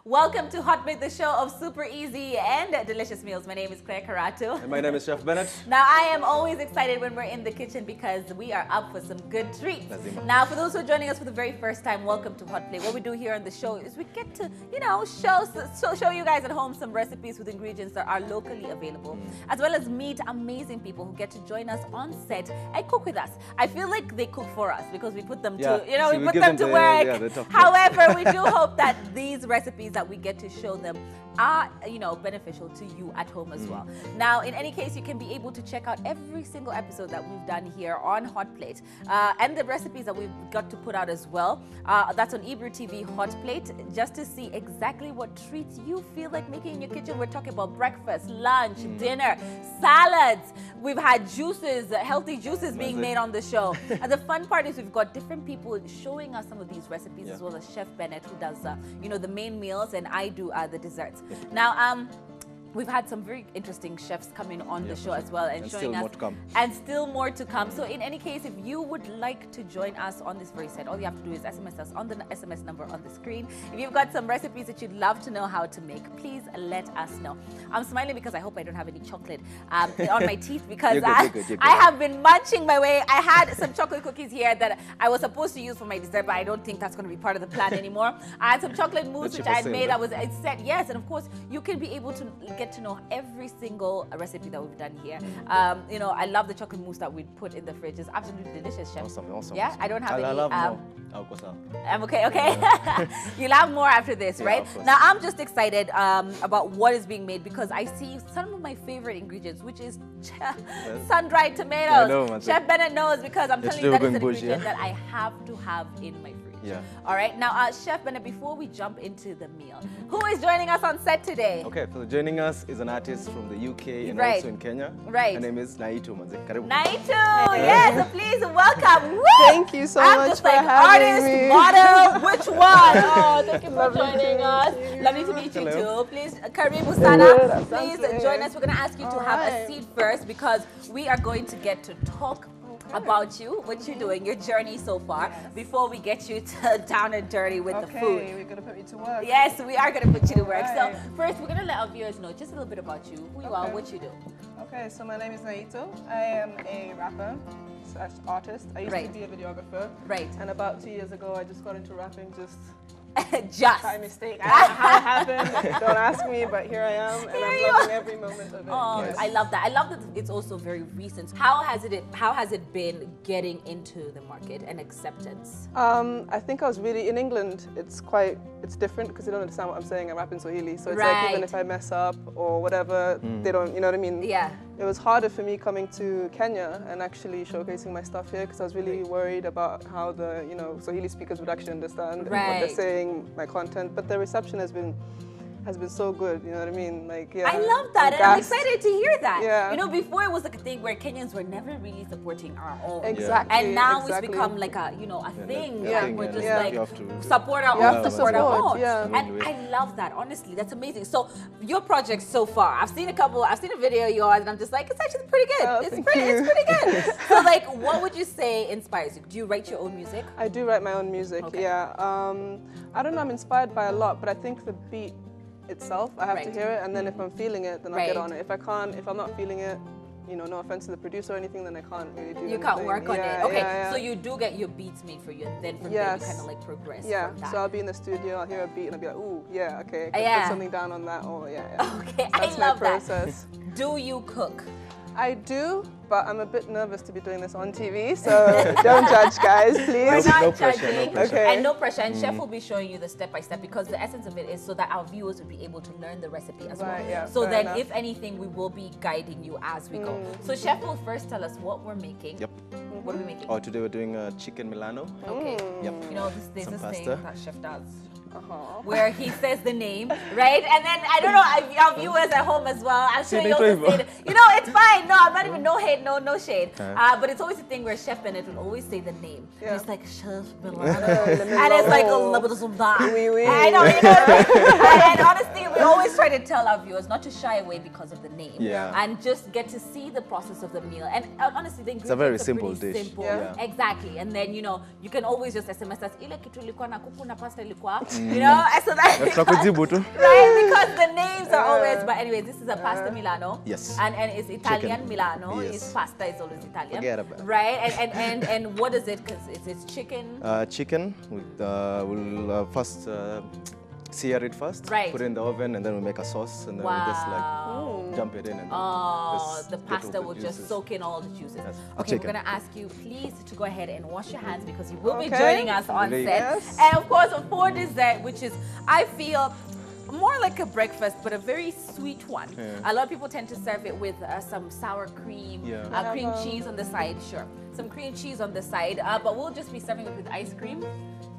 Welcome to Hot Plate, the show of super easy and delicious meals. My name is Claire Karatu. And my name is Chef Bennett. Now, I am always excited when we're in the kitchen because we are up for some good treats. Now, for those who are joining us for the very first time, welcome to Hot Plate. What we do here on the show is we get to, show you guys at home some recipes with ingredients that are locally available, as well as meet amazing people who get to join us on set and cook with us. I feel like they cook for us because we put them to, we put them to work. However, we do hope that these recipes that we get to show them are, beneficial to you at home as well. Now, in any case, you can be able to check out every single episode that we've done here on Hot Plate and the recipes that we've got to put out as well. That's on Ebru TV Hot Plate, just to see exactly what treats you feel like making in your kitchen. We're talking about breakfast, lunch, dinner, salads. We've had juices, healthy juices being made on the show. And the fun part is we've got different people showing us some of these recipes, as well as Chef Bennett, who does, the main meals, and I do the desserts. Now, we've had some very interesting chefs coming on the show as well and showing us, and still more to come. So in any case, if you would like to join us on this very set, all you have to do is SMS us on the SMS number on the screen. If you've got some recipes that you'd love to know how to make, please let us know. I'm smiling because I hope I don't have any chocolate on my teeth because you're good. I have been munching my way. I had some chocolate cookies here that I was supposed to use for my dessert, but I don't think that's going to be part of the plan anymore. I had some chocolate mousse which I had made. It said yes, and of course you can be able to get to know every single recipe that we've done here. I love the chocolate mousse that we put in the fridge. It's absolutely delicious, Chef. Awesome. Yeah, I don't have any. I love more. I'm okay. Yeah. You'll have more after this, right? Now, I'm just excited about what is being made because I see some of my favorite ingredients, which is sun-dried tomatoes. Chef Bennett knows because I'm telling you that is an ingredient that I have to have in my fridge. Yeah. All right. Now, Chef Bennett, before we jump into the meal, who is joining us on set today? Okay, so joining us is an artist from the UK and also in Kenya. Right. Her name is Naitu. Naitu, yes, so please welcome. Woo! Thank you so much for having me. Model, which one? Oh, thank you for joining us. Lovely to meet you too. Please, Karibu Sana, please join us. We're going to ask you to have a seat first because we are going to get to talk about you, what you're doing, your journey so far, before we get you down and dirty with the food. Okay, we're going to put you to work. Yes, we are going to put you to work. So first, we're going to let our viewers know just a little bit about you, who you are, what you do. Okay, so my name is Naito. I am a rapper / artist. I used to be a videographer. Right. And about 2 years ago, I just got into rapping by mistake. I don't know how it happened. Don't ask me, but here I am, and I'm loving every moment of it. Oh, yes. I love that. I love that it's also very recent. How has it been getting into the market and acceptance? I think I was really in England. It's different because they don't understand what I'm saying. I rap in Swahili, so it's like even if I mess up or whatever, they don't. You know what I mean? Yeah. It was harder for me coming to Kenya and actually showcasing my stuff here because I was really worried about how the Swahili speakers would actually understand what they're saying, my content. But the reception has been so good, you know what I mean? I love that, and I'm excited to hear that. Yeah. Before it was like a thing where Kenyans were never really supporting our own. Exactly. And now it's become like a thing. We're just support our own, support our own. And I love that, honestly. That's amazing. So your projects so far, I've seen a video of yours, and I'm just like, it's actually pretty good. Oh, it's pretty good. So what would you say inspires you? Do you write your own music? I do write my own music, yeah. I don't know, I'm inspired by a lot, but I think the beat itself, I have to hear it, and then if I'm feeling it, then I get on it. If I'm not feeling it, no offense to the producer or anything, then I can't really do anything. You can't work on it. Okay, so you do get your beats made for you, and then from there you kind of progress. Yeah, from that. So I'll be in the studio, I'll hear a beat, and I'll be like, ooh, yeah, okay, I can put something down on that, or Okay, that's I love my process. That. Do you cook? I do, but I'm a bit nervous to be doing this on TV, so don't judge, guys, please. We're not no judging. pressure. Okay. And no pressure. And Chef will be showing you the step-by-step because the essence of it is so that our viewers will be able to learn the recipe as well. Yeah, so then, if anything, we will be guiding you as we go. So Chef will first tell us what we're making. Yep. What are we making? Oh, today we're doing chicken Milano. Okay. Yep. There's this thing that Chef does. where he says the name, right? And then, I don't know, our viewers at home as well, I'm sure you also say it. You know, it's fine. No, I'm not even, no hate, no shade. But it's always a thing where Chef Bennett will always say the name. Yeah. It's like, Chef Milano. And it's like, oui, oui. I know, you know. And honestly, we always try to tell our viewers not to shy away because of the name. Yeah. And just get to see the process of the meal. And honestly, the ingredients it's a very are simple pretty dish. simple. Yeah. Exactly. And then, you know, you can always just SMS us, ile kitu ilikuwa na kuku na pasta ilikuwa, you know, so that, right? Because the names are always, but anyways, this is a pasta Milano. Yes. And it's Italian Chicken. Milano. Yes. It's pasta is always Italian. Forget about it. Right? And what is it? Because it's chicken. Chicken. We'll first sear it first. Right. Put it in the oven, and then we make a sauce, and then we just like dump it in. And the pasta will just soak in all the juices. Yes. Okay, we're gonna ask you please to go ahead and wash your hands because you will be Okay. joining us on set. Yes. And of course, for dessert, which is I feel more like a breakfast, but a very sweet one. Yeah. A lot of people tend to serve it with some sour cream, cream cheese on the side. Sure, some cream cheese on the side, but we'll just be serving it with ice cream.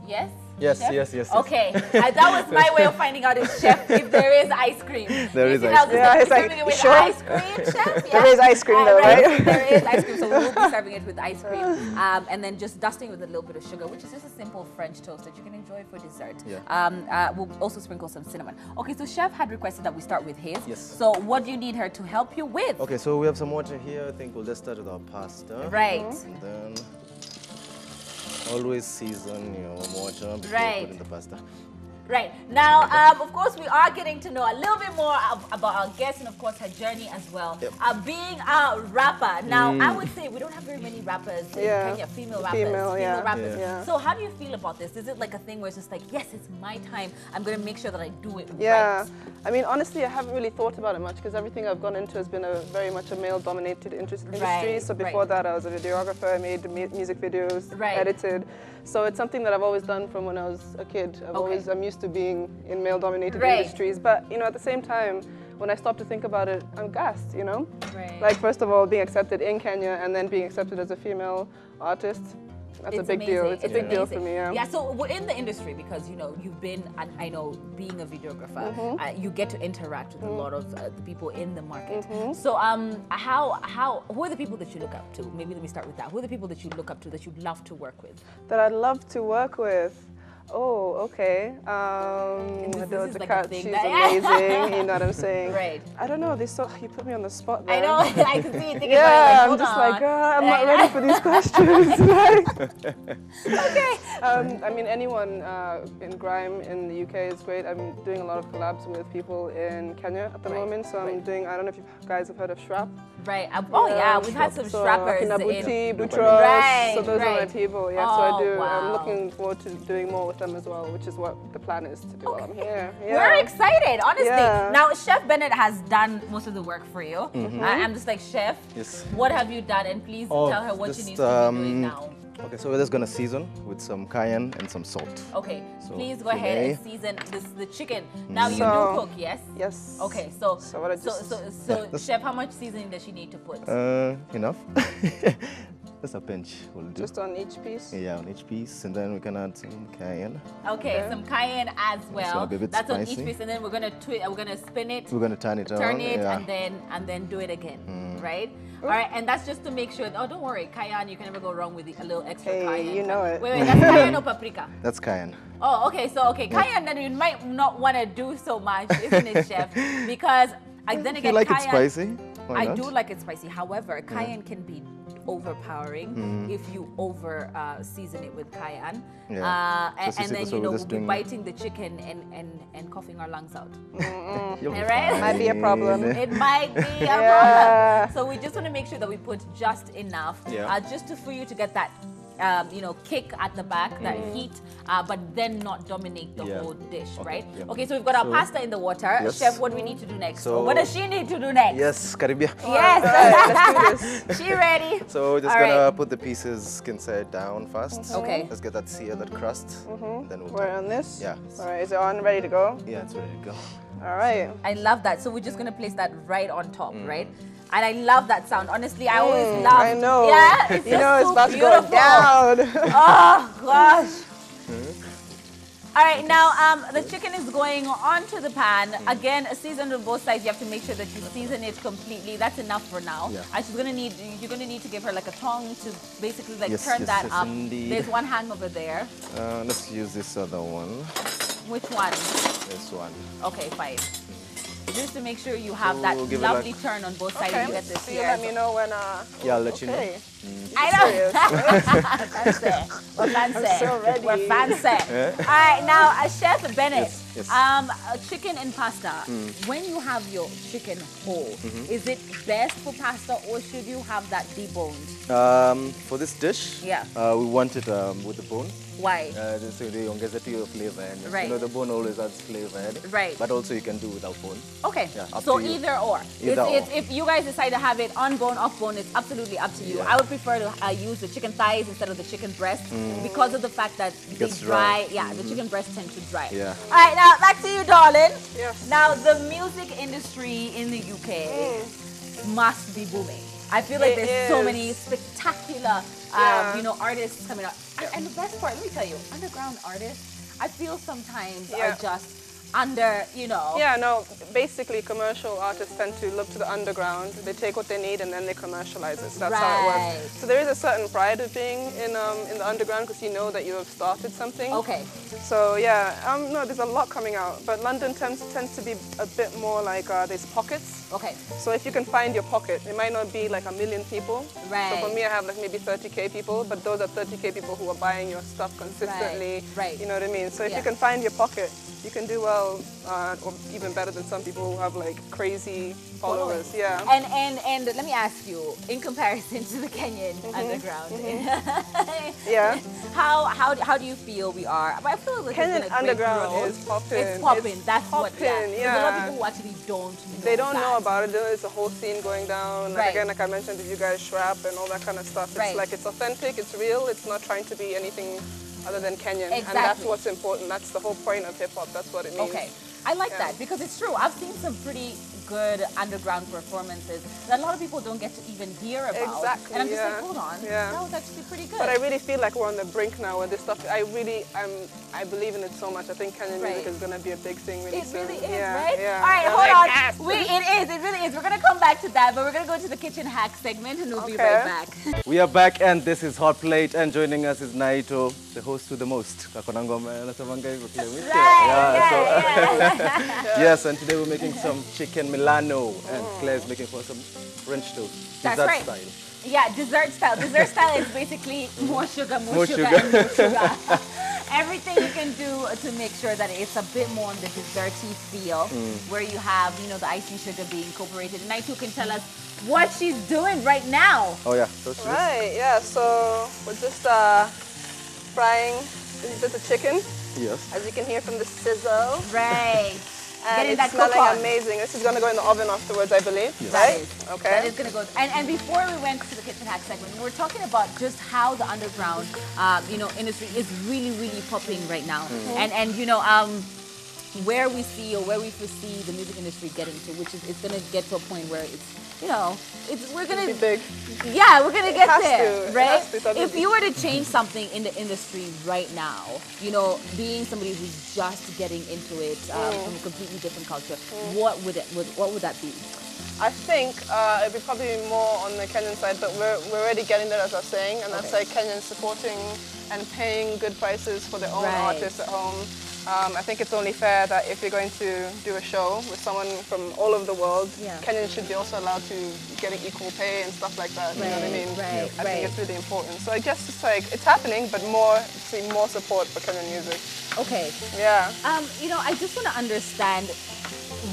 Yes? Yes, Chef? yes. Okay, that was my way of finding out if chef, if there is ice cream. There is Anything ice else? cream. Yeah, it's like, serving it with sure? ice cream, chef? Yeah. There is ice cream though, right? There is ice cream, so we will be serving it with ice cream. And then just dusting with a little bit of sugar, which is just a simple French toast that you can enjoy for dessert. Yeah. We'll also sprinkle some cinnamon. Okay, so chef had requested that we start with his. Yes. So what do you need her to help you with? Okay, so we have some water here. I think we'll just start with our pasta. Right. And then always season your water before you put in the pasta. Right. Now, of course, we are getting to know a little bit more about our guest and, of course, her journey as well. Yep. Being a rapper. Now, I would say we don't have very many rappers in Kenya, female rappers. Female rappers. Yeah. So how do you feel about this? Is it like a thing where it's just like, yes, it's my time. I'm going to make sure that I do it right? I mean, honestly, I haven't really thought about it much because everything I've gone into has been very much a male-dominated industry. Right, So before that, I was a videographer. I made music videos, edited. So it's something that I've always done from when I was a kid. I'm used to being in male-dominated industries. But, you know, at the same time, when I stop to think about it, I'm gassed, you know? Right. Like, first of all, being accepted in Kenya and then being accepted as a female artist. That's a big deal. It's a big deal for me, Yeah, so we're in the industry because, you know, you've been, and I know, being a videographer, you get to interact with a lot of the people in the market. So who are the people that you look up to? Maybe let me start with that. Who are the people that you look up to that you'd love to work with? That I'd love to work with? Oh, okay. This is like a thing she's that- amazing, you know what I'm saying? Right. I don't know, you put me on the spot there. I know, I can see you thinking Yeah, about it. I'm just like, girl, I'm not ready for these questions. Okay. I mean, anyone in grime in the UK is great. I'm doing a lot of collabs with people in Kenya at the moment. So I'm doing, I don't know if you guys have heard of Shrap. Right. Oh yeah, we've had some strappers in. Butros. Right, So those are my people. Yeah. So I do. Wow. I'm looking forward to doing more with them as well, which is what the plan is to do while I'm here. Yeah. We're excited, honestly. Yeah. Now, Chef Bennett has done most of the work for you. I'm just like, Chef, what have you done? And please tell her what she needs to be doing now. Okay, so we're just gonna season with some cayenne and some salt. Okay, so please go ahead and season the chicken. Now you do cook, yes? Yes. Okay, so Chef, how much seasoning does she need to put? Enough. Just a pinch will do. Just on each piece? Yeah, on each piece, and then we can add some cayenne. Okay, some cayenne as well. That's spicy. On each piece, and then we're gonna spin it. We're gonna turn it around. and then do it again, right? All right, and that's just to make sure. Oh, don't worry, cayenne. You can never go wrong with a little extra cayenne. You know it. Wait, that's cayenne or paprika? That's cayenne. Oh, okay. So cayenne. Then you might not want to do so much, isn't it, Chef? Because then again, you like cayenne, it spicy? Why not? I do like it spicy. However, cayenne can be overpowering if you over season it with cayenne. And then we'll be biting the chicken and coughing our lungs out. Right? Might be a problem. It might be a problem. So we just want to make sure that we put just enough, just for you to get that kick at the back, that heat, but then not dominate the whole dish, right? Okay, so we've got our pasta in the water. Yes. Chef, what do we need to do next? So what does she need to do next? Yes, Caribbean. Yes. Let's do this. She ready? So we're just gonna put the pieces skin side down first. Okay. Let's get that that crust. Then We're on this? Yeah. All right, is it on? Ready to go? Yeah, it's ready to go. All right. I love that. So we're just gonna place that right on top, right? And I love that sound. Honestly, I always love. I know. Yeah, it's it's so about beautiful. to go down. Oh gosh. All right, now the chicken is going onto the pan. Again, seasoned on both sides. You have to make sure that you season it completely. That's enough for now. Yeah. And you're gonna need to give her like a tongue to basically turn yes, that up. indeed. There's one hang over there. Let's use this other one. Which one? This one. Okay, fine. Just to make sure you have that lovely turn on both sides. You get this so here. You let me know when. Yeah, I'll let you know. I know. Fancy. We're fancy. I'm so ready. We're fancy. All right, now, Chef Bennett, chicken and pasta. When you have your chicken whole, is it best for pasta or should you have that deboned? For this dish, we want it with the bone. Why? So they ongeza your flavor. And, right. You know, the bone always adds flavor. Right. But also you can do without bone. Okay. Yeah, so either or. If you guys decide to have it on bone, off bone, it's absolutely up to you. I would prefer to use the chicken thighs instead of the chicken breast because of the fact that they dry. Yeah, the chicken breasts tend to dry. Yeah. All right, now back to you, darling. Yes. Now, the music industry in the UK must be booming. I feel like there's so many spectacular, you know, artists coming out. And the best part, let me tell you, underground artists, I feel sometimes are just under, you know. Yeah, no, basically commercial artists tend to look to the underground. They take what they need and then they commercialize it. So that's how it works. So there is a certain pride of being in the underground because you know that you have started something. Okay. So yeah, no, there's a lot coming out. But London tends to be a bit more like there's pockets. Okay. So if you can find your pocket, it might not be like 1 million people. Right. So for me, I have like maybe 30K people, but those are 30K people who are buying your stuff consistently. Right. You know what I mean? So if you can find your pocket, you can do well, or even better than some people who have like crazy followers. Yeah. And let me ask you, in comparison to the Kenyan underground, how do you feel we are? I feel like Kenyan underground is popping. It's popping. That's popping, what. There's a lot of people who actually don't know. They don't know about it. There is a whole scene going down. Like again, like I mentioned, you guys shrap and all that kind of stuff. It's like it's authentic. It's real. It's not trying to be anything other than Kenyan. Exactly. And that's what's important. That's the whole point of hip-hop. That's what it means. Okay. I like that because it's true. I've seen some pretty good underground performances that a lot of people don't get to even hear about. Exactly. And I'm just like, hold on, that was actually pretty good. But I really feel like we're on the brink now with this stuff. I believe in it so much. I think Kenyan music is going to be a big thing really soon. It really is, right? Yeah. All right, hold on. It really is. We're going to come back to that, but we're going to go to the kitchen hack segment and we'll be right back. We are back and this is Hot Plate and joining us is Naito, the host with the most. Yes, and today we're making some chicken Milano and Claire's making for some French toast. Dessert style. Yeah, dessert style. Dessert style is basically more sugar, more sugar, and more sugar. Everything you can do to make sure that it's a bit more on the desserty feel, where you have, you know, the icing sugar being incorporated. And Naito can tell us what she's doing right now. Oh yeah, right. Yeah. So we're just frying. This is just a chicken. Yes. As you can hear from the sizzle. Right. And it's smelling amazing. This is going to go in the oven afterwards, I believe. Yes. Right? Okay. That is going to go. And before we went to the kitchen hack segment, we were talking about just how the underground, you know, industry is really, really popping right now. And you know, where we see or where we foresee the music industry getting to, which is it's going to get to a point where it's, you know, we're going to be big. Yeah, we're going to get there, right? If you were to change something in the industry right now, you know, being somebody who's just getting into it from a completely different culture, what would that be? I think it'd be probably more on the Kenyan side, but we're already getting there, as I was saying, and that's like Kenyans supporting and paying good prices for their own artists at home. I think it's only fair that if you're going to do a show with someone from all over the world, Kenyans should be also allowed to get equal pay and stuff like that. You know what I mean? I think it's really important. So I guess it's like it's happening, but more support for Kenyan music. Okay. Yeah. You know, I just want to understand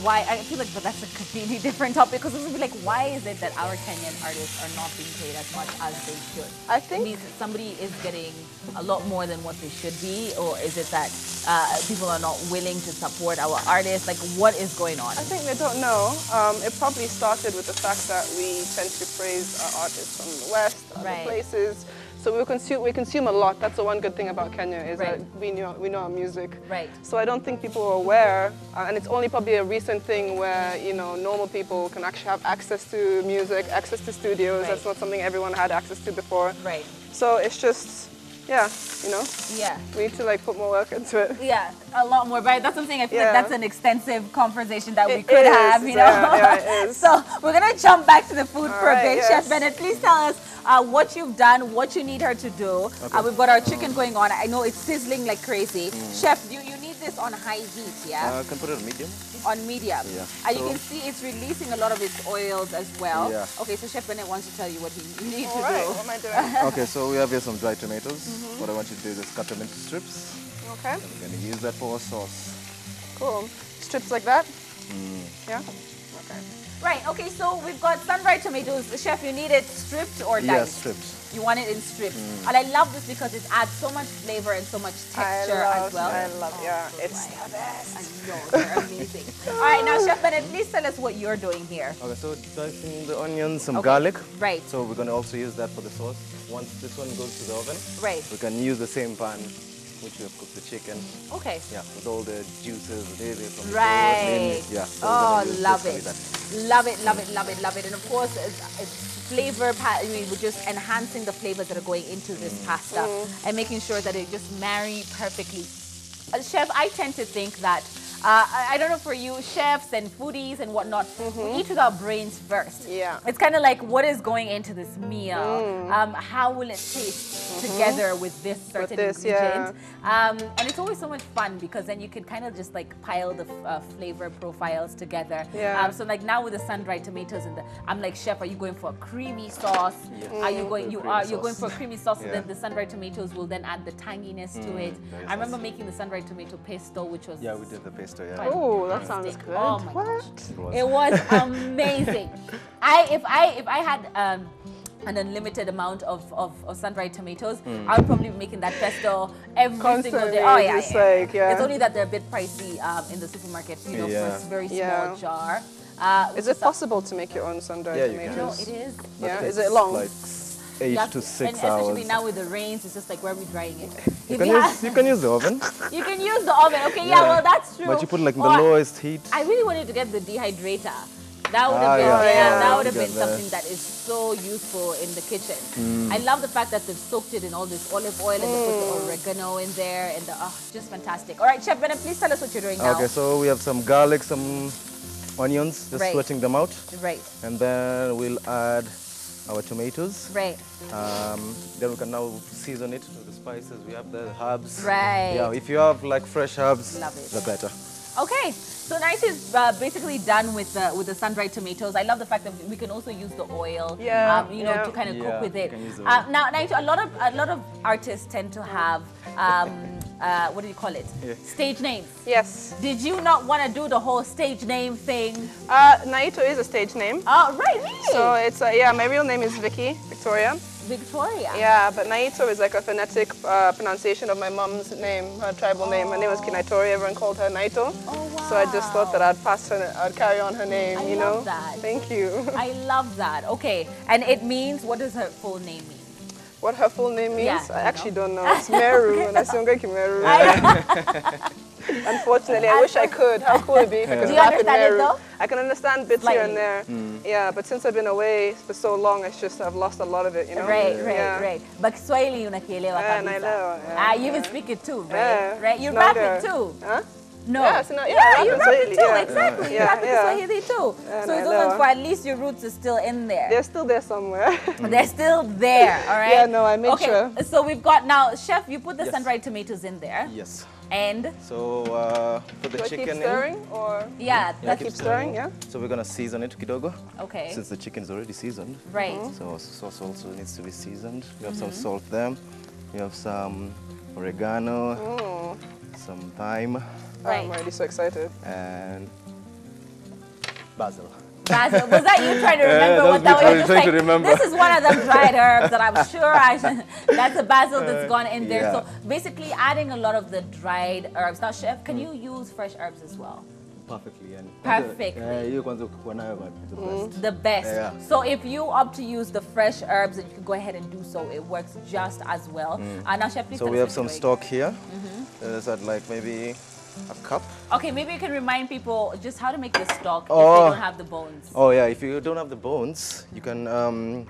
why. I feel like, but that's a completely different topic because it would be like, why is it that our Kenyan artists are not being paid as much as they should? I think it means that somebody is getting a lot more than what they should be, or is it that people are not willing to support our artists? Like, what is going on? I think they don't know. It probably started with the fact that we tend to praise our artists from the West, other places. So we consume a lot. That's the one good thing about Kenya is that we know our music. Right. So I don't think people are aware, and it's only probably a recent thing where normal people can actually have access to music, access to studios. That's not something everyone had access to before. Right. So it's just. Yeah, we need to like put more work into it. Yeah, a lot more, right? That's something I feel like that's an extensive conversation that we could have, you know? Yeah, it is. So we're going to jump back to the food for a bit. Chef Bennett, please tell us what you've done, what you need her to do. We've got our chicken going on. I know it's sizzling like crazy. Chef, you need this on high heat, yeah? I can put it on medium. On medium. Yeah. And you can see it's releasing a lot of its oils as well. Yeah. Okay, so Chef Bennett wants to tell you what he needs to All right, do. what am I doing? Okay, so we have here some dried tomatoes. What I want you to do is cut them into strips. Okay. And we're going to use that for our sauce. Cool. Strips like that? Yeah? Okay. Right, okay, so we've got sun-dried tomatoes. Chef, you need it stripped or diced? Yes, strips. You want it in strips. And I love this because it adds so much flavor and so much texture as well. I love, yeah. It's the I best. know, they're amazing. All right, now Chef Bennett, please tell us what you're doing here. Okay, so dicing the onions, some garlic. Right. So we're going to also use that for the sauce. Once this one goes to the oven, Right. we can use the same pan which we have cooked the chicken. Okay. Yeah, with all the juices, from the Right. sauce, yeah. So Oh, we're gonna use love this it. for that. Love it, love it, love it, love it. And of course, it's flavor, we're just enhancing the flavors that are going into this pasta and making sure that it just marry perfectly. Chef, I tend to think that I don't know for you, chefs and foodies and whatnot, we eat with our brains first. Yeah. It's kind of like what is going into this meal? How will it taste together with this certain ingredient? And it's always so much fun because then you can kind of just like pile the flavor profiles together. Yeah. So like now with the sun-dried tomatoes and I'm like, Chef, are you going for a creamy sauce? Are you going? You're going for a creamy sauce, and then the sun-dried tomatoes will then add the tanginess to it. I remember making the sun-dried tomato pesto, which was Yeah, we did the pesto. Yeah. Oh, that sounds good. Oh my What? gosh. It was amazing. If I had an unlimited amount of sun-dried tomatoes, I would probably be making that pesto every single day. Oh yeah, just like, yeah. It's only that they're a bit pricey in the supermarket, you know, for a very small jar. Is it possible to make your own sun-dried tomatoes? No, it is. Yeah, is it long? Like 8 to 6 and especially hours. now with the rains, it's just like, where are we drying it? You can use the oven. You can use the oven. Okay, yeah, well, that's true. But you put like the Or lowest heat. I really wanted to get the dehydrator. That would have been, that would have been something that is so useful in the kitchen. I love the fact that they've soaked it in all this olive oil and they put the oregano in there, and just fantastic. All right, Chef Bennett, please tell us what you're doing now. Okay, so we have some garlic, some onions, just sweating them out. Right. And then we'll add our tomatoes. Right. Then we can now season it with the spices. We have the herbs. Right. Yeah, if you have like fresh herbs, Love it. the better. Okay, so Nice is basically done with the sun-dried tomatoes. I love the fact that we can also use the oil, you know, to kind of cook with it. Now, Nice, a lot of artists tend to have what do you call it? Stage names. Yes. Did you not want to do the whole stage name thing? Naito is a stage name. Oh, right, really? So it's yeah, my real name is Victoria. Victoria. Yeah, but Naito is like a phonetic pronunciation of my mom's name, her tribal name. Her name was Kinaitori. Everyone called her Naito. Oh, wow. So I just thought that I'd carry on her name, you know? I love that. Thank you. I love that. Okay, and it means, what does her full name mean? What her full name means? Yeah, I actually don't know. It's Meru, and I say Meru. Unfortunately, I wish I could. How cool would it be if I could Do you understand it though? I can understand bits here and there. Yeah, but since I've been away for so long, it's just I've lost a lot of it, you know? Right. But Kiswahili unakielewa kabisa. You even speak it too, right? Right. You rap it too. Huh? No. Yeah, you rap it too. Yeah. Exactly. You rap it Swahili too. So it's almost for at least your roots are still in there. They're still there somewhere. They're still there. All right. Yeah, no, I made sure. So we've got now, Chef. You put the sun-dried tomatoes in there. Yes. And so put the chicken keep stirring in. Or keep stirring. Yeah. So we're gonna season it kidogo. Okay. Since the chicken is already seasoned. Right. So sauce also needs to be seasoned. We have some salt there. We have some oregano, some thyme. Right. I'm already so excited. And basil. Basil. Was that you trying to remember what that was? Trying to remember. This is one of them dried herbs that I'm sure that's a basil that's gone in there. Yeah. So basically adding a lot of the dried herbs. Now, Chef, can you use fresh herbs as well? Perfectly. And Perfectly. The best. Yeah. So if you opt to use the fresh herbs, you can go ahead and do so. It works just as well. Now, Chef, please so tell we us have what some you're stock here. Let's add like maybe a cup. Okay, maybe you can remind people just how to make the stock if they don't have the bones. Oh yeah, if you don't have the bones, you can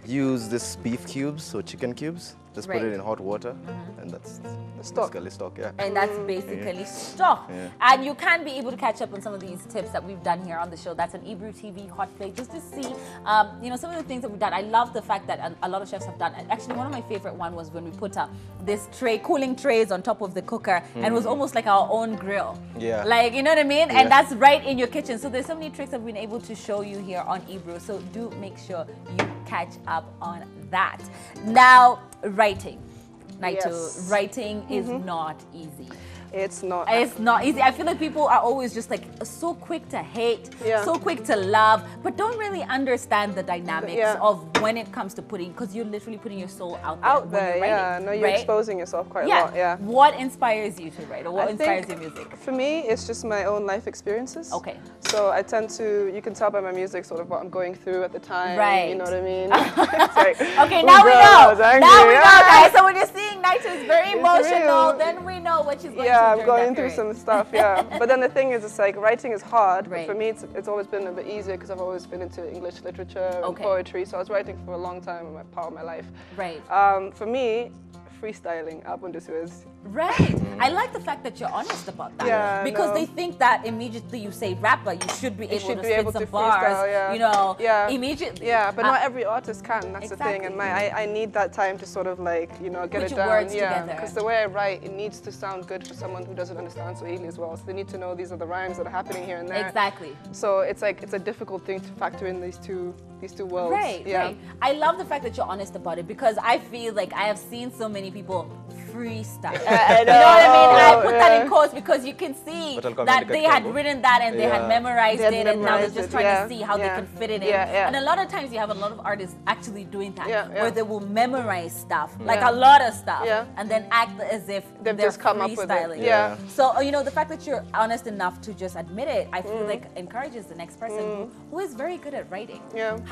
use this beef cubes or chicken cubes. Just put it in hot water, and that's basically stock, yeah. And that's basically stock. Yeah. And you can be able to catch up on some of these tips that we've done here on the show. That's on Ebru TV Hot Plate, just to see, you know, some of the things that we've done. I love the fact that a lot of chefs have done. Actually, one of my favorite one was when we put this tray, cooling trays on top of the cooker, and it was almost like our own grill. Yeah. Like, you know what I mean? And that's right in your kitchen. So there's so many tricks that we've been able to show you here on Ebru. So do make sure you catch up on that. Now, writing. Naito, writing is not easy. It's not. It's not easy. I feel like people are always just like so quick to hate, so quick to love, but don't really understand the dynamics of when it comes to putting, because you're literally putting your soul out there. Writing, no, you're exposing yourself quite a lot. Yeah. What inspires you to write, or what inspires your music? For me, it's just my own life experiences. Okay. So I tend to, you can tell by my music sort of what I'm going through at the time. Right. You know what I mean? It's like, okay, now we know. Now we know, guys. So when you're seeing Naito is very emotional, then we know what she's going through. I'm going through some stuff, But then the thing is, it's like writing is hard. But for me, it's always been a bit easier because I've always been into English literature and poetry. So I was writing for a long time in my part of my life. Right. For me, freestyling, abundisuez. Right. I like the fact that you're honest about that. Yeah, because they think that immediately you say rapper, you should be able to spit some bars, you know, immediately. Yeah, but not every artist can, that's the thing. And I need that time to sort of like, you know, get put it your down. Words together. Because the way I write, it needs to sound good for someone who doesn't understand Swahili as well. So they need to know these are the rhymes that are happening here and there. Exactly. So it's like, it's a difficult thing to factor in these two worlds. Right, right. I love the fact that you're honest about it, because I feel like I have seen so many people freestyle. You know what I mean? I put that in quotes because you can see that they had written that and they had memorized it, and now they're just trying to see how they can fit it in. And a lot of times you have a lot of artists actually doing that, where they will memorize stuff, like a lot of stuff, and then act as if they're just come up with it. So, you know, the fact that you're honest enough to just admit it, I feel like encourages the next person who is very good at writing.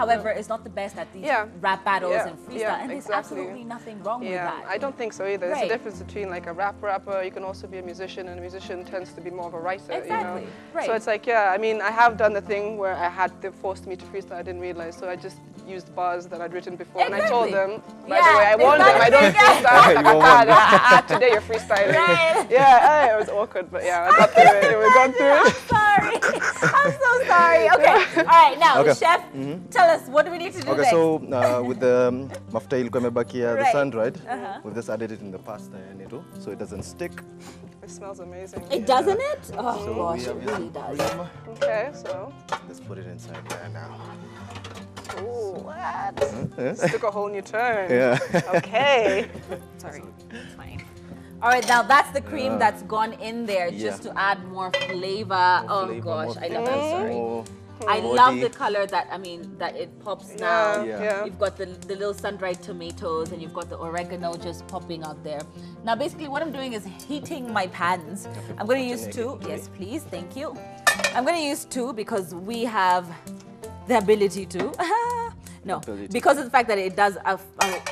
However, is not the best at these rap battles and freestyle, and there's absolutely nothing wrong with that. I don't think so either. There's a difference between like a rapper, you can also be a musician, and a musician tends to be more of a writer. Exactly. You know? Right. So it's like, I mean, I have done the thing where they forced me to freestyle, I didn't realize, so I just used bars that I'd written before, and I told them, by the way, I warned them, I don't freestyle. Today you're freestyling. Right. It was awkward, but I got through it. We got through it. I'm sorry. I'm so sorry. Okay. All right. Now, chef, tell us, what do we need to do next? So with the mafuta ilikuwa imebakia, the sun-dried, we've just added it in the pasta so it doesn't stick. It smells amazing. It doesn't it? Oh so gosh, it really does. Okay, so let's put it inside there now. Ooh, what? This took a whole new turn. Yeah. Okay. Sorry, it's fine. All right, now that's the cream that's gone in there just to add more flavor. Oh gosh, I love that. Sorry. I love the color that it pops now. You've got the little sun-dried tomatoes, and you've got the oregano just popping out there. Now, basically, what I'm doing is heating my pans. I'm going to use 2. Yes, please. Thank you. I'm going to use 2 because we have the ability to. No, because of the fact that it does,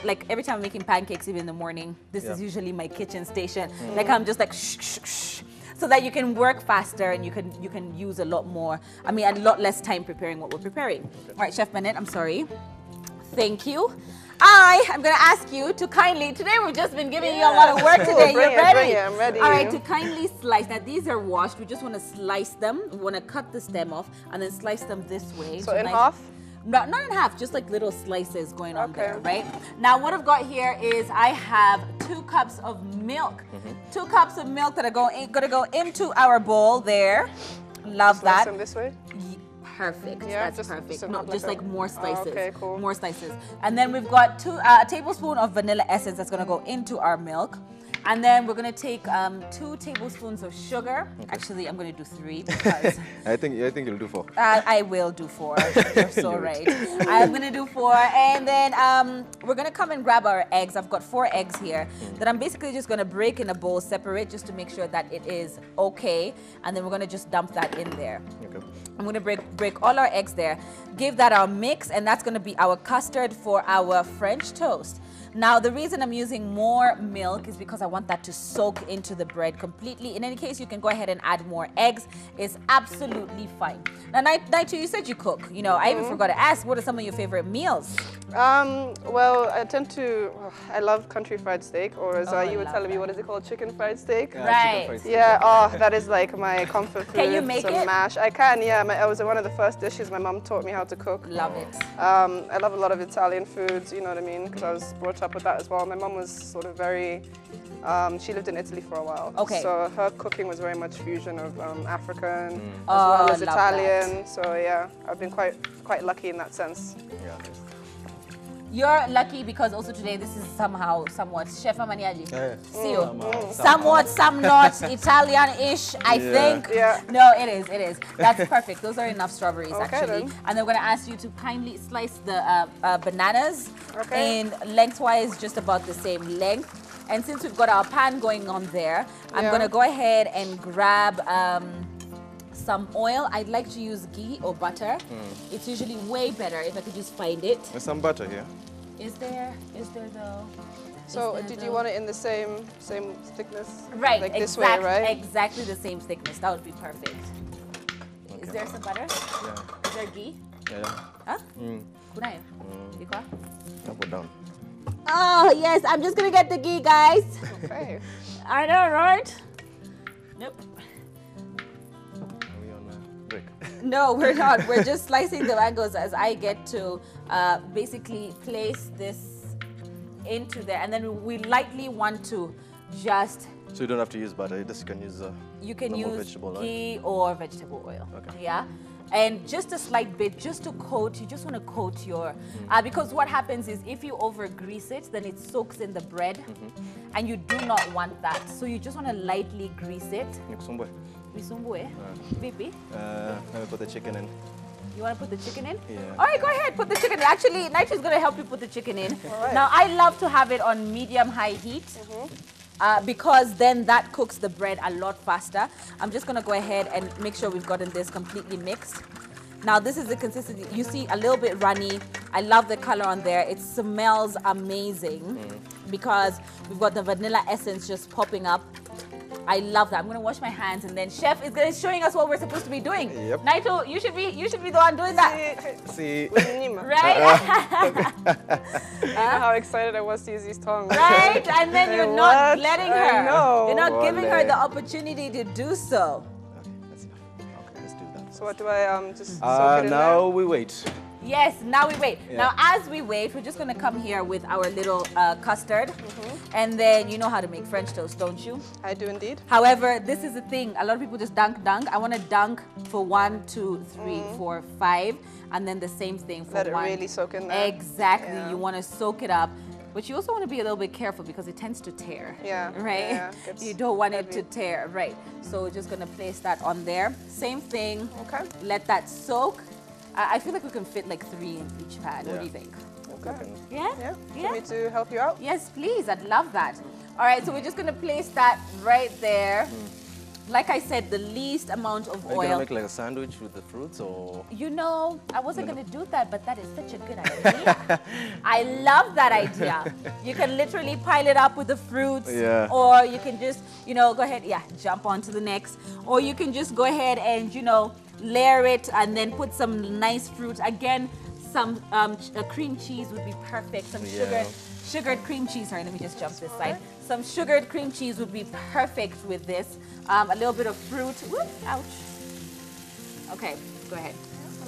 like every time I'm making pancakes, even in the morning, this is usually my kitchen station. Like I'm just like shh, shh, shh. So that you can work faster and you can use a lot more, a lot less time preparing what we're preparing. All right, Chef Bennett, I'm sorry. Thank you. I am going to ask you to kindly, today we've just been giving you a lot of work today. You're ready? I'm ready. All right, to kindly slice. Now, these are washed. We just want to slice them. We want to cut the stem off and then slice them this way. So in half? Not in half, just like little slices going on there, right? Now, what I've got here is I have 2 cups of milk. 2 cups of milk that are going to go into our bowl there. Love that. Slice them this way? Perfect. That's perfect. No, just like more slices. Okay, cool. More slices. And then we've got a tablespoon of vanilla essence that's going to go into our milk. And then we're going to take 2 tablespoons of sugar. Actually, I'm going to do 3 because I think you'll do 4. I will do 4. You're so right. I'm going to do 4. And then we're going to come and grab our eggs. I've got 4 eggs here that I'm basically just going to break in a bowl, separate just to make sure that it is okay. And then we're going to just dump that in there. Okay. I'm going to break all our eggs there. Give that our mix, and that's going to be our custard for our French toast. Now, the reason I'm using more milk is because I want that to soak into the bread completely. In any case, you can go ahead and add more eggs. It's absolutely fine. Now, Naito, you said you cook. You know, I even forgot to ask, what are some of your favorite meals? Well, I love country fried steak, or as you were telling me, what is it called? Chicken fried steak? Right. Fried steak. Yeah, oh, that is like my comfort food. Can you make it? Mash. I can, yeah. It was one of the first dishes my mom taught me how to cook. Love it. I love a lot of Italian foods, you know what I mean? Because I was brought up with that as well. My mom was sort of very, she lived in Italy for a while. Okay. So her cooking was very much fusion of African as well as Italian. So yeah, I've been quite lucky in that sense. Yeah. You're lucky because also today this is somewhat Chef Amaniaji. Yeah. Sio. Somewhat, some not Italian-ish, I think. Yeah. No, it is. That's perfect. Those are enough strawberries actually. Then. And then we're gonna ask you to kindly slice the bananas in lengthwise, just about the same length. And since we've got our pan going on there, I'm gonna go ahead and grab some oil. I'd like to use ghee or butter. It's usually way better if I could just find it. There's some butter here. Is there though? So did you want it in the same thickness? Right, like this way, right? Exactly the same thickness. That would be perfect. Okay. Is there some butter? Yeah. Is there ghee? Yeah. Huh? Kunayo? Ikaw? I'll put down. Oh yes, I'm just gonna get the ghee, guys. Okay. I know, right? Nope. Are we on a break? No, we're not. We're just slicing the mangoes as I get to basically place this into there, and then we lightly want to just. So you don't have to use butter. You can use. You can use vegetable ghee or vegetable oil. Okay. Yeah. And just a slight bit, just to coat, you just want to coat your, because what happens is if you over grease it, then it soaks in the bread, and you do not want that. So you just want to lightly grease it. Visumbue. Vipi? Let me put the chicken in. You want to put the chicken in? Yeah. All right, go ahead, put the chicken in. Actually, Naito's going to help you put the chicken in. All right. Now, I love to have it on medium-high heat. Because then that cooks the bread a lot faster. I'm just gonna go ahead and make sure we've gotten this completely mixed. Now this is the consistency. You see a little bit runny. I love the color on there. It smells amazing because we've got the vanilla essence just popping up. I love that. I'm gonna wash my hands, and then Chef is gonna showing us what we're supposed to be doing. Yep. Naito, you should be the one doing that. See. Right? You know how excited I was to use these tongs. Right? And then you're not letting her. No. You're not giving her the opportunity to do so. Okay, that's enough. Okay, let's do that. So what do I just soak it in now there? we wait. Yes, now we wait. Yeah. Now as we wait, we're just gonna come here with our little custard. And then you know how to make French toast, don't you? I do indeed. However, this is the thing. A lot of people just dunk. I wanna dunk for 1, 2, 3, 4, 5. And then the same thing for Let it 1. really soak in there. Exactly, Yeah. you wanna soak it up. But you also want to be a little bit careful because it tends to tear. Yeah. Right? Yeah, it's you don't want it heavy. to tear. Right. So we're just going to place that on there. Same thing. Okay. Let that soak. I feel like we can fit like 3 in each pan. What Yeah. do you think? Okay. Yeah? Yeah. Yeah? For me to help you out? Yes, please. I'd love that. All right. So we're just going to place that right there. Like I said, the least amount of Are you oil. gonna make like a sandwich with the fruits, or? You know, I wasn't going to do that, but that is such a good idea. I love that idea. You can literally pile it up with the fruits, or you can just, go ahead, jump on to the next. Or you can just go ahead and, layer it and then put some nice fruit. Again, some cream cheese would be perfect. Some sugared cream cheese. Sorry, let me just jump this side. Some sugared cream cheese would be perfect with this. A little bit of fruit. Whoop, ouch. Okay, go ahead.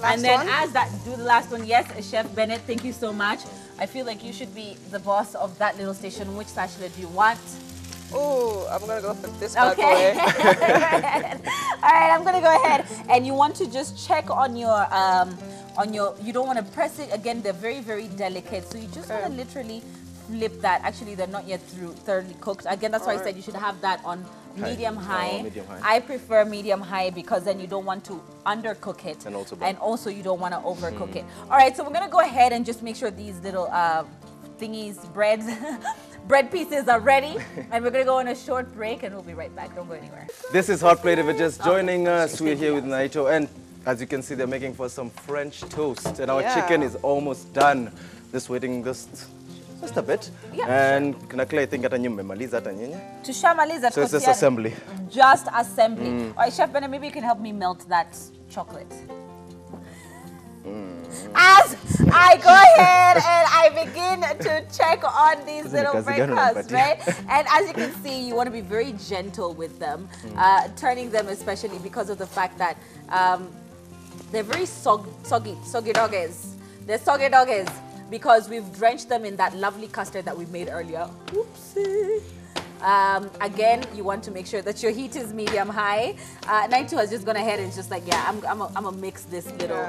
Last one? Do the last one. Yes, Chef Bennett, thank you so much. I feel like you should be the boss of that little station. Which spatula do you want? Oh, I'm gonna go for this bad Okay. boy. All right, I'm gonna go ahead. And you want to just check on your, you don't want to press it. Again, they're very, very delicate. So you just want to literally flip that. Actually, they're not yet thoroughly cooked. Again, that's why I said you should have that on medium-high. Medium-high. I prefer medium-high because then you don't want to undercook it. And also you don't want to overcook it. All right, so we're going to go ahead and just make sure these little bread pieces are ready. And we're going to go on a short break and we'll be right back. Don't go anywhere. This is Hot Plate. If you're just joining us, we're here with Naito. And as you can see, they're making for some French toast. And our chicken is almost done. Just waiting, Just a bit. Yeah, and I think hata nyinyi mmemaliza hata nyinyi. Tushamaliza. So it's just assembly. Just assembly. All right, Chef Bennett, maybe you can help me melt that chocolate. As I go ahead and I begin to check on these little breadcrumbs, right? And as you can see, you want to be very gentle with them, turning them especially because of the fact that they're very soggy doggies. They're soggy doggies because we've drenched them in that lovely custard that we made earlier. Oopsie. Again, you want to make sure that your heat is medium-high. Naitu has just gone ahead and just like, yeah, I'm gonna mix this little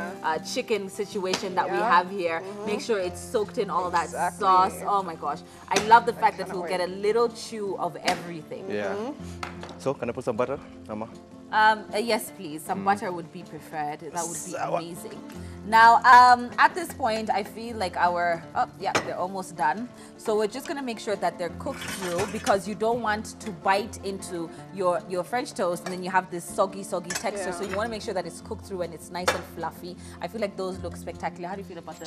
chicken situation that we have here. Make sure it's soaked in all that sauce. Oh my gosh. I love the fact that we'll get a little chew of everything. Yeah. So, can I put some butter, Mama? Yes, please. Some butter would be preferred. That would be amazing. Now, at this point, I feel like they're almost done. So we're just gonna make sure that they're cooked through because you don't want to bite into your French toast and then you have this soggy texture. Yeah. So you want to make sure that it's cooked through and it's nice and fluffy. I feel like those look spectacular. How do you feel about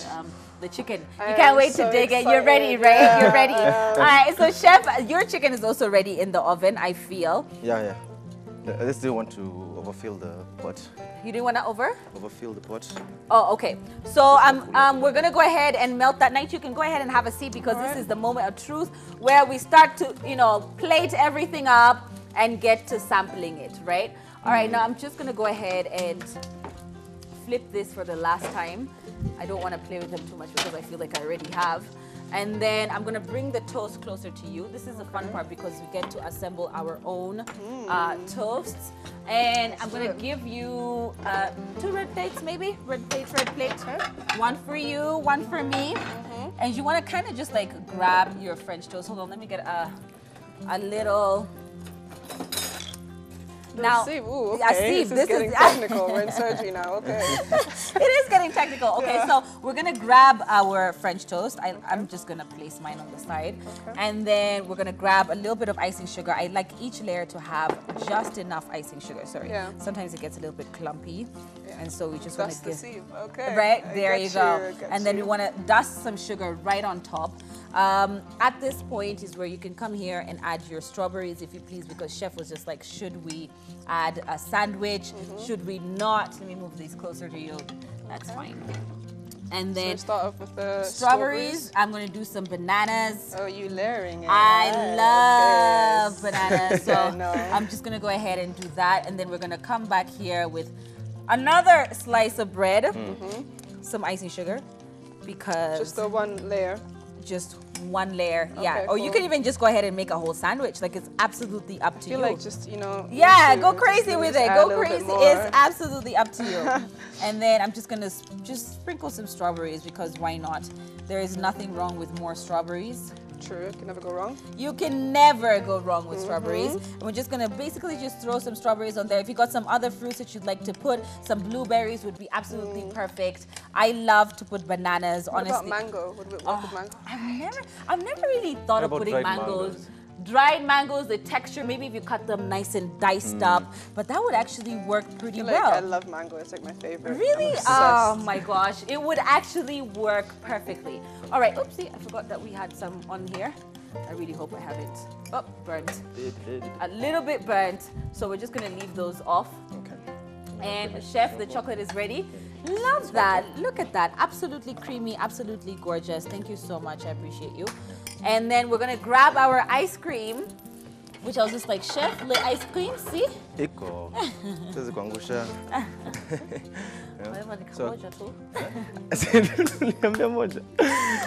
the chicken? You can't wait to dig it. You're ready, right? Yeah. You're ready. All right. So, Chef, your chicken is also ready in the oven. I feel. Yeah. I just didn't want to overfill the pot. You didn't want to overfill the pot. Oh, okay. So we're gonna go ahead and melt that. Night, you can go ahead and have a seat because this is the moment of truth where we start to, plate everything up and get to sampling it, right? All right. Now I'm just gonna go ahead and flip this for the last time. I don't want to play with them too much because I feel like I already have. And then I'm going to bring the toast closer to you. This is the fun part because we get to assemble our own toasts. And I'm going to give you 2 red plates maybe. Red plate. One for you, one for me. And you want to kind of just like grab your French toast. Hold on, let me get a little... Now, ooh, okay. This is getting technical. We're in surgery now. Okay. It is getting technical. Okay, so we're gonna grab our French toast. I'm just gonna place mine on the side, and then we're gonna grab a little bit of icing sugar. I like each layer to have just enough icing sugar. Sorry. Yeah. Sometimes it gets a little bit clumpy, and so we just want to give. Okay. Right there you go. And then we want to dust some sugar right on top. At this point is where you can come here and add your strawberries if you please, because Chef was just like, should we add a sandwich? Should we not? Let me move these closer to you. That's fine. And then so start off with the strawberries. I'm going to do some bananas. Oh, you layering it. I love bananas. So I'm just going to go ahead and do that. And then we're going to come back here with another slice of bread, some icing sugar, because... Just the one layer? Just one layer, yeah. Or you can even just go ahead and make a whole sandwich. Like, it's absolutely up to you. I feel like just, Yeah, go crazy with it. Go crazy. It's absolutely up to you. And then I'm just gonna sprinkle some strawberries because why not? There is nothing wrong with more strawberries. True, can never go wrong. You can never go wrong with strawberries. And we're just gonna basically just throw some strawberries on there. If you got some other fruits that you'd like to put, some blueberries would be absolutely perfect. I love to put bananas, honestly. What about mango? Would it work with mango? I've never really thought of putting mangoes. Dried mangoes, the texture, maybe if you cut them nice and diced up, but that would actually work pretty well. I love mango, it's like my favorite. Really? Oh my gosh, it would actually work perfectly. All right, oopsie, I forgot that we had some on here. I really hope I haven't. Oh, burnt. A little bit burnt, so we're just gonna leave those off. Okay. And Chef, the chocolate is ready. Love that. Look at that. Absolutely creamy, absolutely gorgeous. Thank you so much. I appreciate you. And then we're going to grab our ice cream, which I was just like, Chef, the ice cream, see? Iko. Siwezi kuangusha. All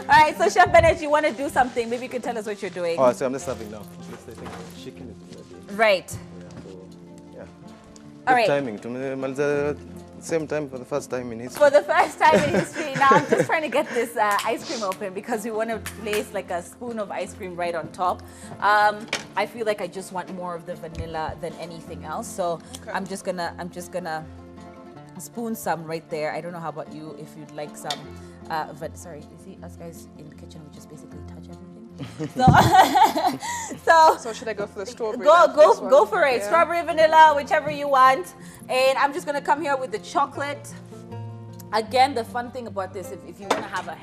right, so Chef Bennett, you want to do something? Maybe you can tell us what you're doing. Oh, so I'm just serving now. Chicken is ready. Right. Yeah. All right. Timing. Same time for the first time in history. For the first time in history. Now I'm just trying to get this ice cream open because we want to place like a spoon of ice cream right on top. I feel like I just want more of the vanilla than anything else. So I'm just gonna spoon some right there. I don't know how about you if you'd like some. Sorry, you see us guys in the kitchen, we just basically touch everything. So should I go for the strawberry? Go for it. Yeah. Strawberry, vanilla, whichever you want. And I'm just gonna come here with the chocolate. Again, the fun thing about this, if you want to have a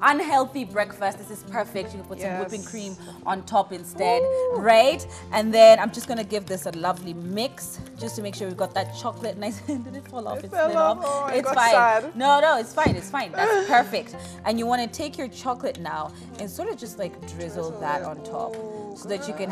unhealthy breakfast, this is perfect. You can put some whipping cream on top instead, right? And then I'm just going to give this a lovely mix just to make sure we've got that chocolate nice. Did it fall off? It slid off. Oh, it's fine. Sad. No, it's fine. It's fine. That's perfect. And you want to take your chocolate now and sort of just like drizzle that on top so that you can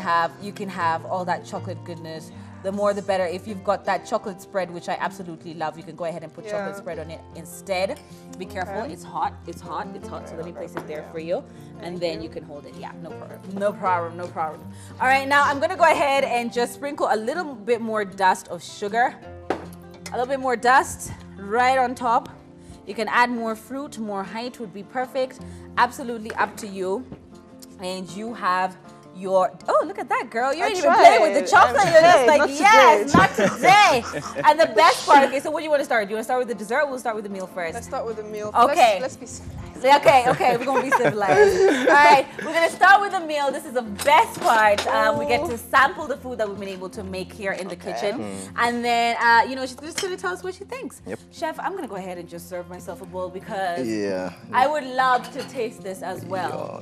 have all that chocolate goodness. The more the better. If you've got that chocolate spread, which I absolutely love, you can go ahead and put chocolate spread on it instead. Be careful, it's hot, it's hot, it's hot. So let me place it there for you. And then you can hold it. Yeah, no problem, no problem, no problem. All right, now I'm gonna go ahead and just sprinkle a little bit more dust of sugar. A little bit more dust right on top. You can add more fruit, more height would be perfect. Absolutely up to you. And you have oh, look at that, girl. You ain't even playing with the chocolate. You're just like, yes, not today. And the best part, okay, so what do you want to start? Do you want to start with the dessert or we'll start with the meal first? Let's start with the meal. Okay. Let's be civilized. Okay, we're going to be civilized. All right, we're going to start with the meal. This is the best part. We get to sample the food that we've been able to make here in the kitchen. And then, she's just going to tell us what she thinks. Yep. Chef, I'm going to go ahead and just serve myself a bowl because I would love to taste this as well.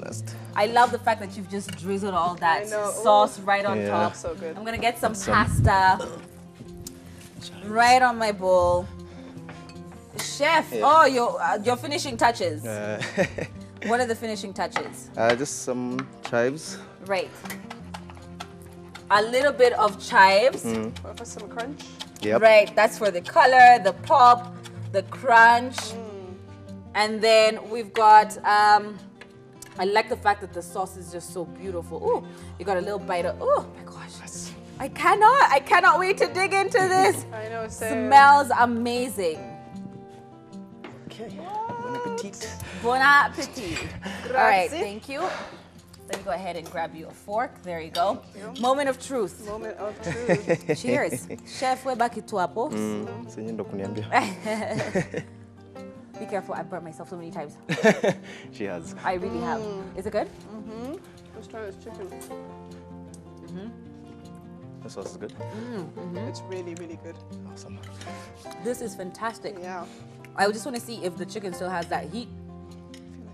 I love the fact that you've just drizzled all that sauce right on top. So good. I'm going to get some pasta right on my bowl. Chef, your finishing touches. What are the finishing touches? Just some chives. Right. A little bit of chives. For some crunch. Yep. Right, that's for the color, the pop, the crunch. And then we've got, I like the fact that the sauce is just so beautiful. Ooh, you got a little bite of, oh my gosh. Yes. I cannot wait to dig into this. I know, same. Smells amazing. Okay, bon appetit. Bon appetit. All right, thank you. Let me go ahead and grab you a fork. There you go. Moment of truth. Moment of truth. Cheers. Chef, we're back to hapo. Be careful, I've burnt myself so many times. She has. I really have. Is it good? Let's try this chicken. The sauce is good. It's really, really good. Awesome. This is fantastic. Yeah. I just want to see if the chicken still has that heat.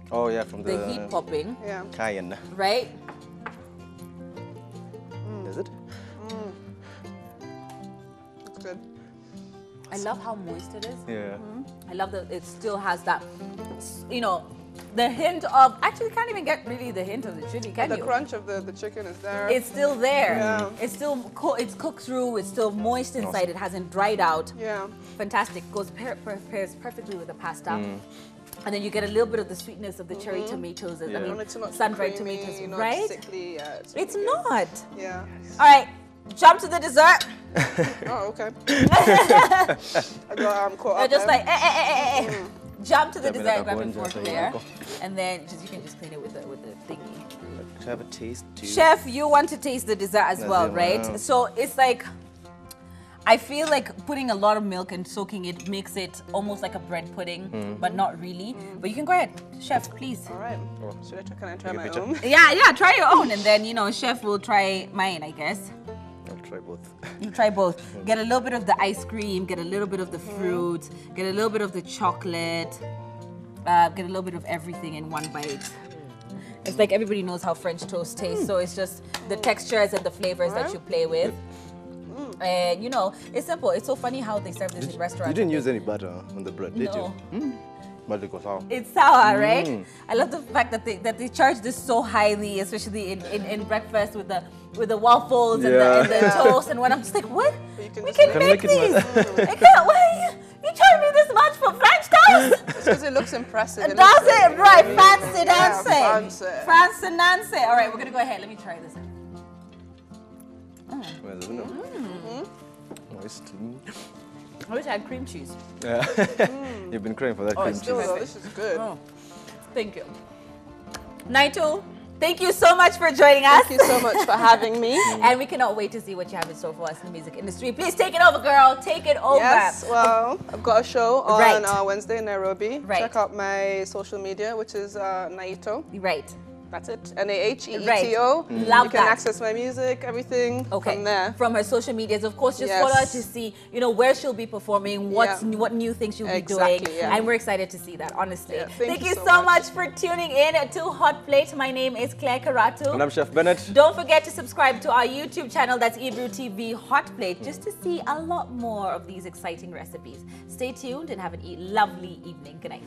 Oh yeah, from the heat popping. Yeah. Cayenne. Right? Is it? It's good. I love how moist it is. Yeah. I love that it still has that, the hint of, actually you can't even get really the hint of the chili, can you? The crunch of the chicken is there. It's still there. Yeah. It's still it's cooked through, it's still moist inside, it hasn't dried out. Yeah. Fantastic, goes pairs perfectly with the pasta. And then you get a little bit of the sweetness of the cherry tomatoes, I mean, it's not sun-dried creamy, tomatoes, not right? Sickly, It's not. Yeah. All right, jump to the dessert. Oh, okay. I got caught up. Just like, jump to the dessert, grab your fork there, and then you can just clean it with the thingy. Should I have a taste too? Chef, you want to taste the dessert as well, right? So it's like, I feel like putting a lot of milk and soaking it makes it almost like a bread pudding, but not really. But you can go ahead, Chef, please. All right. Can I try my own? Yeah, try your own, and then Chef will try mine, I guess. I'll try both. You try both. Get a little bit of the ice cream, get a little bit of the fruit, get a little bit of the chocolate, get a little bit of everything in one bite. It's like everybody knows how French toast tastes, so it's just the textures and the flavors that you play with. And it's simple. It's so funny how they serve this in restaurants. You didn't use any butter on the bread, did you? But it was sour. It's sour, right? I love the fact that they charge this so highly, especially in breakfast with the waffles and the toast and what. I'm just like, what? We can make these. I can't wait. You charge me this much for French toast? It's because it looks impressive. Does it? Right, fancy fancy. dancing. Fancy Nancy. All right, we're gonna go ahead. Let me try this. Moist. I wish I had cream cheese. Yeah. You've been craving for that cream cheese. This is good. Thank you. Naito, thank you so much for joining us. Thank you so much for having me. And we cannot wait to see what you have in store for us in the music industry. Please take it over, girl. Take it over. Yes, well, I've got a show on Wednesday in Nairobi. Right. Check out my social media, which is Naito. Right. That's it. NAHEETO. Love You can that. access my music, everything from there. From her social medias, of course. Just follow her to see, you know, where she'll be performing, what new things she'll be doing, and we're excited to see that. Honestly, thank you so much for tuning in to Hot Plate. My name is Claire Karatu, and I'm Chef Bennett. Don't forget to subscribe to our YouTube channel. That's Ebru TV Hot Plate, just to see a lot more of these exciting recipes. Stay tuned and have a lovely evening. Good night.